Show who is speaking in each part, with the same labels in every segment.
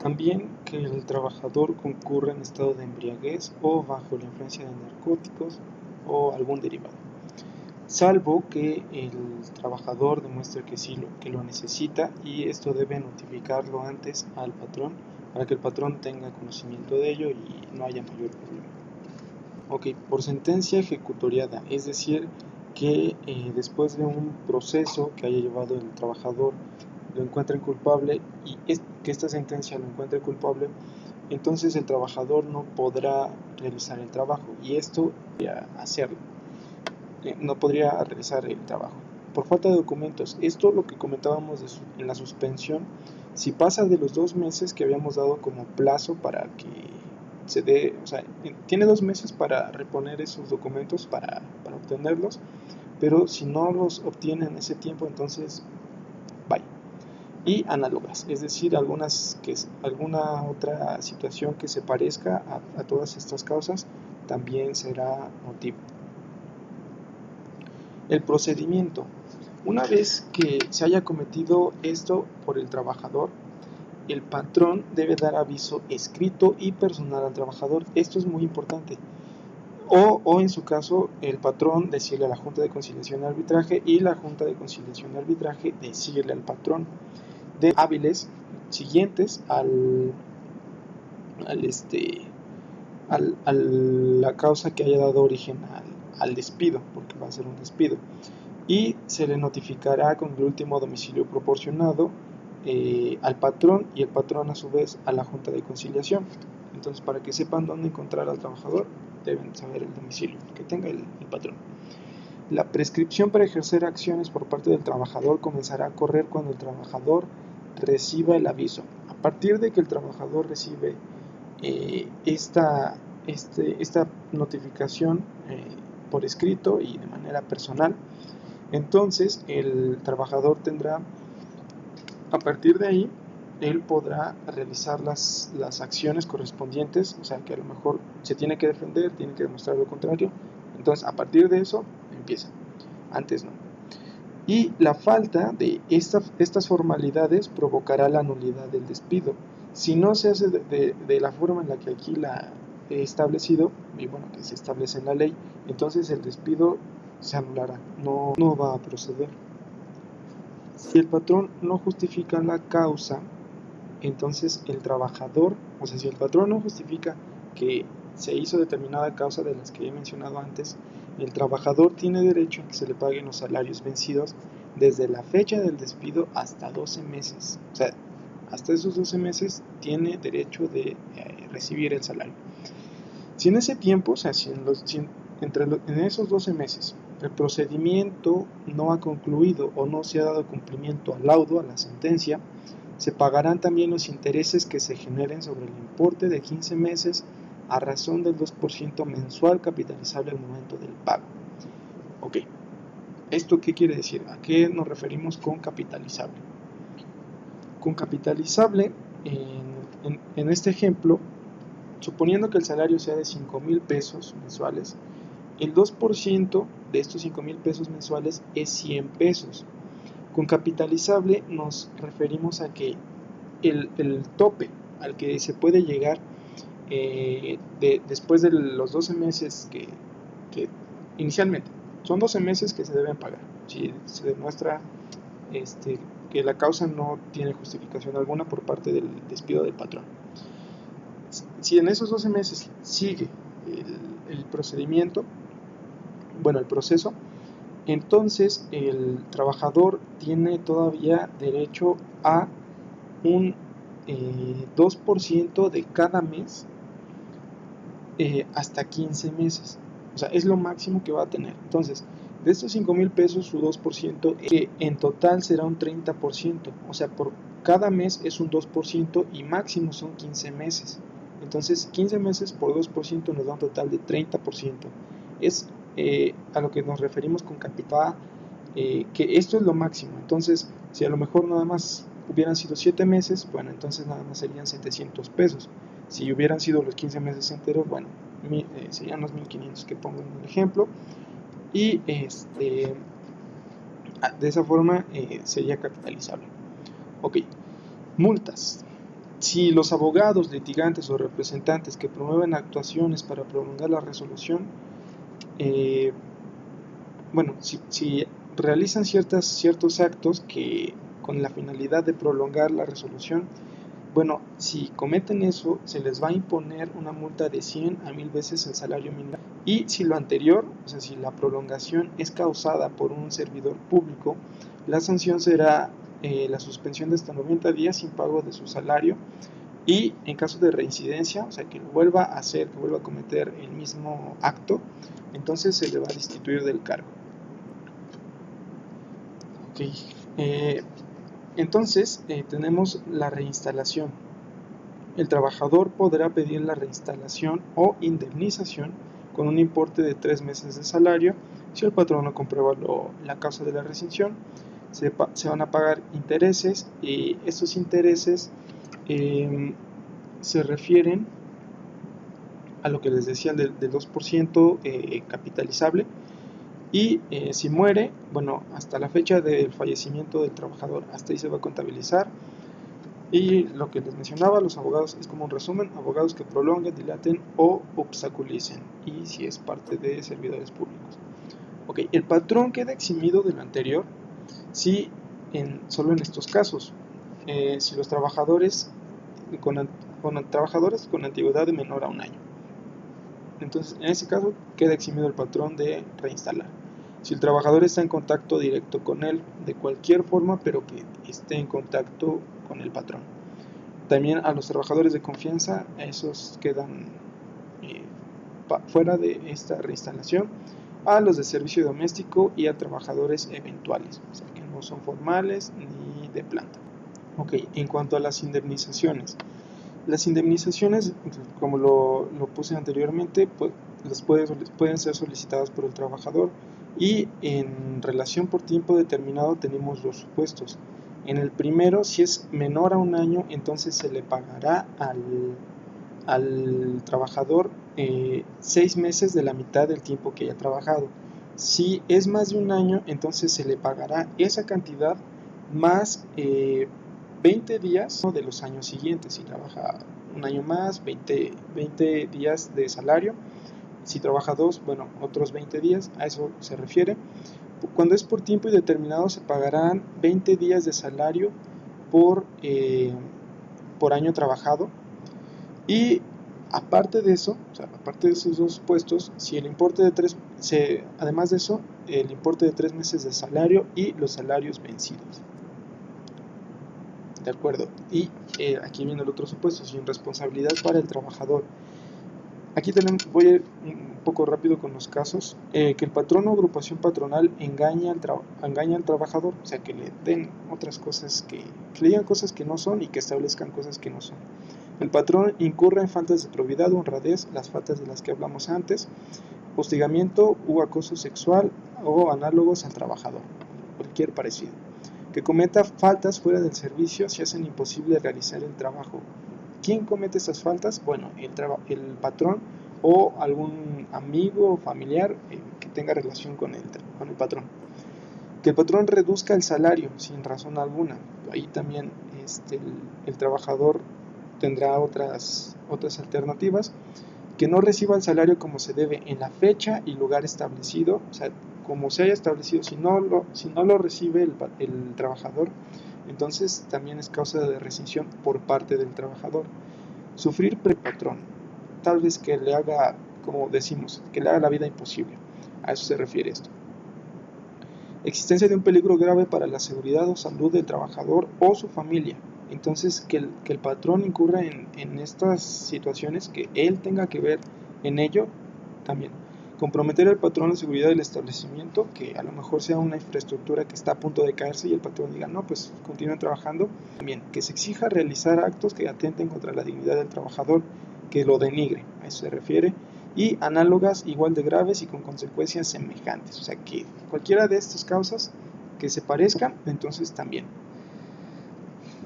Speaker 1: También que el trabajador concurra en estado de embriaguez o bajo la influencia de narcóticos o algún derivado, salvo que el trabajador demuestre que sí que lo necesita, y esto debe notificarlo antes al patrón para que el patrón tenga conocimiento de ello y no haya mayor problema. Ok, por sentencia ejecutoriada, es decir, que después de un proceso que haya llevado el trabajador lo encuentren culpable y que esta sentencia lo encuentre culpable, entonces el trabajador no podrá realizar el trabajo, y esto hacerlo, no podría realizar el trabajo por falta de documentos. Esto lo que comentábamos en la suspensión, si pasa de los 2 meses que habíamos dado como plazo para que se dé, o sea, tiene 2 meses para reponer esos documentos, para obtenerlos, pero si no los obtiene en ese tiempo, entonces bye. Y análogas, es decir, alguna otra situación que se parezca a todas estas causas también será motivo. El procedimiento. Una vez que se haya cometido esto por el trabajador, el patrón debe dar aviso escrito y personal al trabajador. Esto es muy importante. O en su caso, el patrón decirle a la Junta de Conciliación y Arbitraje, y la Junta de Conciliación y Arbitraje decirle al patrón de hábiles siguientes a la causa que haya dado origen al despido, porque va a ser un despido, y se le notificará con el último domicilio proporcionado al patrón, y el patrón a su vez a la Junta de Conciliación. Entonces, para que sepan dónde encontrar al trabajador, deben saber el domicilio que tenga el patrón. La prescripción para ejercer acciones por parte del trabajador comenzará a correr cuando el trabajador reciba el aviso. A partir de que el trabajador recibe esta notificación por escrito y de manera personal, entonces el trabajador tendrá, a partir de ahí, él podrá realizar las acciones correspondientes, o sea que a lo mejor se tiene que defender, tiene que demostrar lo contrario. Entonces, a partir de eso empieza, antes no. Y la falta de estas formalidades provocará la nulidad del despido. Si no se hace de la forma en la que aquí la he establecido, y bueno, que se establece en la ley, entonces el despido se anulará, no va a proceder. Si el patrón no justifica la causa, entonces el trabajador, o sea, si el patrón no justifica que se hizo determinada causa de las que he mencionado antes, el trabajador tiene derecho a que se le paguen los salarios vencidos desde la fecha del despido hasta 12 meses. O sea, hasta esos 12 meses tiene derecho de recibir el salario. Si en ese tiempo, o sea, en esos 12 meses, el procedimiento no ha concluido o no se ha dado cumplimiento al laudo, a la sentencia, se pagarán también los intereses que se generen sobre el importe de 15 meses a razón del 2% mensual capitalizable al momento del pago. Ok, ¿esto qué quiere decir? ¿A qué nos referimos con capitalizable? Con capitalizable, en este ejemplo, suponiendo que el salario sea de 5,000 pesos mensuales, el 2% de estos 5,000 pesos mensuales es 100 pesos. Con capitalizable nos referimos a que el tope al que se puede llegar después de los 12 meses que inicialmente, son 12 meses que se deben pagar si se demuestra que la causa no tiene justificación alguna por parte del despido del patrón. Si en esos 12 meses sigue el procedimiento, bueno, el proceso, entonces el trabajador tiene todavía derecho a un 2% de cada mes hasta 15 meses. O sea, es lo máximo que va a tener. Entonces, de estos 5,000 pesos, su 2%, en total será un 30%. O sea, por cada mes es un 2% y máximo son 15 meses. Entonces, 15 meses por 2% nos da un total de 30%. Es a lo que nos referimos con capital, que esto es lo máximo. Entonces, si a lo mejor nada más hubieran sido 7 meses, bueno, entonces nada más serían 700 pesos. Si hubieran sido los 15 meses enteros, bueno, serían los 1,500 que pongo en el ejemplo. Y de esa forma sería capitalizable. Ok, multas. Si los abogados, litigantes o representantes que promueven actuaciones para prolongar la resolución, eh, bueno, si realizan ciertos actos que con la finalidad de prolongar la resolución, bueno, si cometen eso, se les va a imponer una multa de 100 a 1000 veces el salario mínimo. Y si lo anterior, o sea, si la prolongación es causada por un servidor público, la sanción será la suspensión de hasta 90 días sin pago de su salario. Y en caso de reincidencia, o sea, que lo vuelva a hacer, que vuelva a cometer el mismo acto, entonces se le va a destituir del cargo. Ok, entonces tenemos la reinstalación. El trabajador podrá pedir la reinstalación o indemnización con un importe de 3 meses de salario. Si el patrón no comprueba la causa de la rescisión, se van a pagar intereses, y estos intereses se refieren a lo que les decía del 2% capitalizable. Y si muere, bueno, hasta la fecha del fallecimiento del trabajador, hasta ahí se va a contabilizar. Y lo que les mencionaba, los abogados, es como un resumen: abogados que prolonguen, dilaten o obstaculicen, y si es parte de servidores públicos. Ok, el patrón queda eximido de lo anterior si solo en estos casos, si los trabajadores trabajadores con antigüedad de menor a un año. Entonces, en ese caso, queda eximido el patrón de reinstalar. Si el trabajador está en contacto directo con él, de cualquier forma, pero que esté en contacto con el patrón. También a los trabajadores de confianza, esos quedan fuera de esta reinstalación. A los de servicio doméstico y a trabajadores eventuales, o sea, que no son formales ni de planta. Ok, en cuanto a las indemnizaciones, como lo puse anteriormente, pues pueden ser solicitadas por el trabajador, y en relación por tiempo determinado tenemos dos supuestos. En el primero, si es menor a un año, entonces se le pagará al trabajador 6 meses de la mitad del tiempo que haya trabajado. Si es más de un año, entonces se le pagará esa cantidad más 20 días de los años siguientes. Si trabaja un año más, 20 días de salario. Si trabaja 2, bueno, otros 20 días, a eso se refiere. Cuando es por tiempo indeterminado, se pagarán 20 días de salario por año trabajado. Y aparte de eso, o sea, aparte de esos dos puestos, si el importe de además de eso, el importe de 3 meses de salario y los salarios vencidos. De acuerdo. Y aquí viene el otro supuesto: sin responsabilidad para el trabajador. Aquí voy a ir un poco rápido con los casos. Que el patrón o agrupación patronal engaña al trabajador, o sea, que le den otras cosas, que le digan cosas que no son y que establezcan cosas que no son. El patrón incurre en faltas de probidad o honradez, las faltas de las que hablamos antes, hostigamiento u acoso sexual o análogos al trabajador, cualquier parecido. Que cometa faltas fuera del servicio si hacen imposible realizar el trabajo. ¿Quién comete estas faltas? Bueno, el patrón o algún amigo o familiar que tenga relación con el patrón. Que el patrón reduzca el salario sin razón alguna. Ahí también el trabajador tendrá otras alternativas. Que no reciba el salario como se debe en la fecha y lugar establecido, o sea, como se haya establecido. Si no lo recibe el trabajador, entonces también es causa de rescisión por parte del trabajador. Sufrir prepatrón, tal vez que le haga, como decimos, que le haga la vida imposible. A eso se refiere esto. Existencia de un peligro grave para la seguridad o salud del trabajador o su familia. Entonces, que el patrón incurra en estas situaciones, que él tenga que ver en ello también. Comprometer al patrón la seguridad del establecimiento, que a lo mejor sea una infraestructura que está a punto de caerse y el patrón diga, no, pues continúen trabajando. También, que se exija realizar actos que atenten contra la dignidad del trabajador, que lo denigre, a eso se refiere. Y análogas igual de graves y con consecuencias semejantes, o sea, que cualquiera de estas causas que se parezcan, entonces también.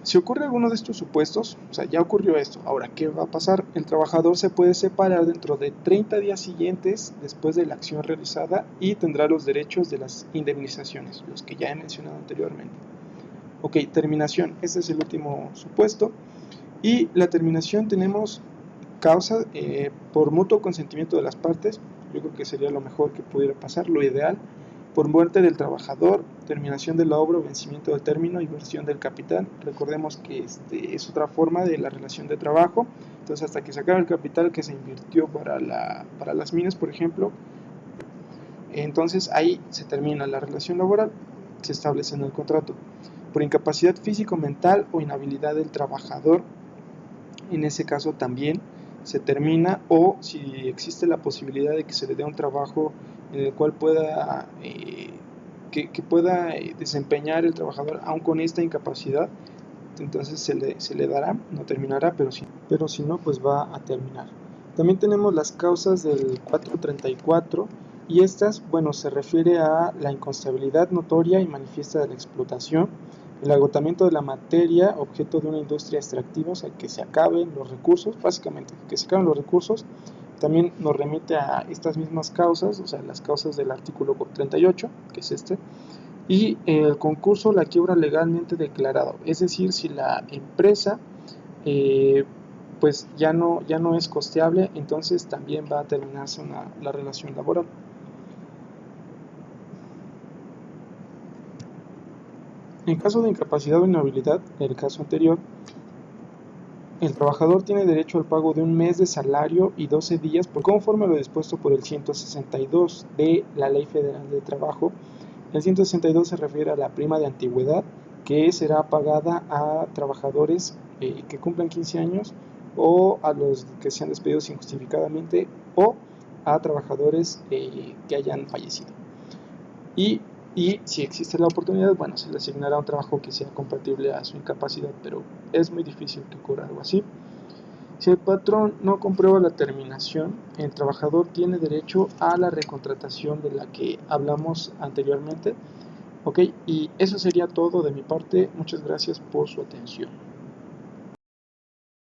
Speaker 1: Si ocurre alguno de estos supuestos, o sea, ya ocurrió esto, ahora, ¿qué va a pasar? El trabajador se puede separar dentro de 30 días siguientes después de la acción realizada y tendrá los derechos de las indemnizaciones, los que ya he mencionado anteriormente. Ok, terminación, este es el último supuesto. Y la terminación tenemos causa por mutuo consentimiento de las partes. Yo creo que sería lo mejor que pudiera pasar, lo ideal. Por muerte del trabajador, terminación de la obra, vencimiento del término, inversión del capital. Recordemos que es otra forma de la relación de trabajo. Entonces, hasta que se acabe el capital que se invirtió para las minas, por ejemplo, entonces ahí se termina la relación laboral, se establece en el contrato. Por incapacidad físico-mental o inhabilidad del trabajador, en ese caso también se termina, o si existe la posibilidad de que se le dé un trabajo en el cual pueda que pueda desempeñar el trabajador aún con esta incapacidad, entonces se le dará, no terminará, pero si no, pues va a terminar. También tenemos las causas del 434, y estas, bueno, se refiere a la inconstabilidad notoria y manifiesta de la explotación, el agotamiento de la materia, objeto de una industria extractiva, o sea, que se acaben los recursos, básicamente, que se acaben los recursos. También nos remite a estas mismas causas, o sea, las causas del artículo 38, que es y el concurso, la quiebra legalmente declarado, es decir, si la empresa pues ya no es costeable, entonces también va a terminarse la relación laboral. En caso de incapacidad o inhabilidad, en el caso anterior, el trabajador tiene derecho al pago de un mes de salario y 12 días, conforme a lo dispuesto por el 162 de la Ley Federal del Trabajo. El 162 se refiere a la prima de antigüedad, que será pagada a trabajadores que cumplan 15 años, o a los que sean despedidos injustificadamente, o a trabajadores que hayan fallecido. Y si existe la oportunidad, bueno, se le asignará un trabajo que sea compatible a su incapacidad, pero es muy difícil que ocurra algo así. Si el patrón no comprueba la terminación, el trabajador tiene derecho a la recontratación de la que hablamos anteriormente. Ok, y eso sería todo de mi parte. Muchas gracias por su atención.